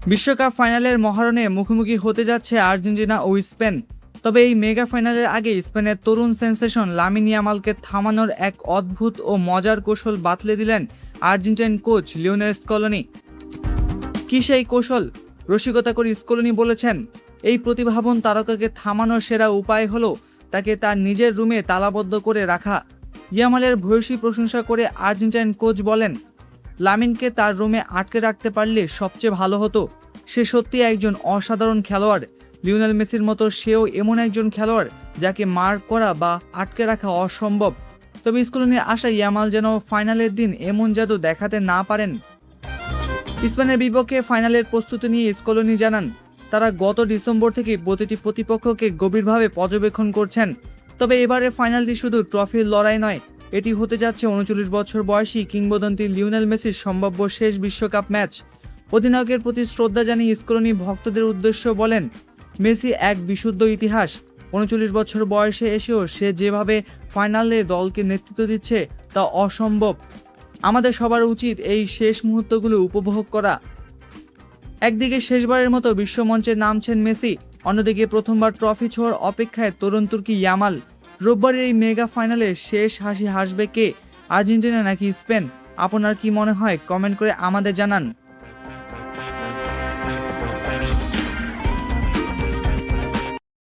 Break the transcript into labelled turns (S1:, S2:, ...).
S1: বিশ্বকাপ ফাইনালের মহারণে মুখোমুখি হতে যাচ্ছে আর্জেন্টিনা ও স্পেন। তবে এই মেগা ফাইনালের আগে স্পেনের তরুণ সেন্সেশন লামিন ইয়ামালকে থামানোর এক অদ্ভুত ও মজার কৌশল বাতলে দিলেন আর্জেন্টাইন কোচ লিওনেল স্কলোনি। কি সেই কৌশল? রসিকতা করে স্কলোনি বলেছেন, এই প্রতিভাবান তারকাকে থামানোর সেরা উপায় হলো তাকে তার নিজের রুমে তালাবদ্ধ করে রাখা। ইয়ামালের ভূয়সী প্রশংসা করে আর্জেন্টাইন কোচ বলেন, লামিনকে তার রুমে আটকে রাখতে পারলে সবচেয়ে ভালো হতো। সে সত্যি একজন অসাধারণ খেলোয়াড়। লিওনেল মেসির মতো সেও এমন একজন খেলোয়াড় যাকে মার্ক করা বা আটকে রাখা অসম্ভব। তবে স্কলোনির আশা ইয়ামাল যেন ফাইনালের দিন এমন জাদু দেখাতে না পারেন। স্পেনের বিপক্ষে ফাইনালের প্রস্তুতি নিয়ে স্কলোনি জানান, তারা গত ডিসেম্বর থেকে প্রতিটি প্রতিপক্ষকে গভীরভাবে পর্যবেক্ষণ করছেন। তবে এবারের ফাইনালটি শুধু ট্রফির লড়াই নয়, এটি হতে যাচ্ছে 39 বছর বয়সী কিংবদন্তি লিওনেল মেসির সম্ভাব্য শেষ বিশ্বকাপ ম্যাচ। অধিনায়কের প্রতি শ্রদ্ধা জানিয়ে স্কলোনি ভক্তদের উদ্দেশ্য বলেন, মেসি এক বিশুদ্ধ ইতিহাস। 39 বছর বয়সে এসেও সে যেভাবে ফাইনালে দলকে নেতৃত্ব দিচ্ছে তা অসম্ভব। আমাদের সবার উচিত এই শেষ মুহূর্তগুলো উপভোগ করা। একদিকে শেষবারের মতো বিশ্বমঞ্চে নামছেন মেসি, অন্যদিকে প্রথমবার ট্রফি ছোঁয়ার অপেক্ষায় তরুণ তুর্কি ইয়ামাল। রোববারের এই মেগা ফাইনালে শেষ হাসি হাসবে কে, আর্জেন্টিনা নাকি স্পেন? আপনার কি মনে হয়? কমেন্ট করে আমাদের জানান।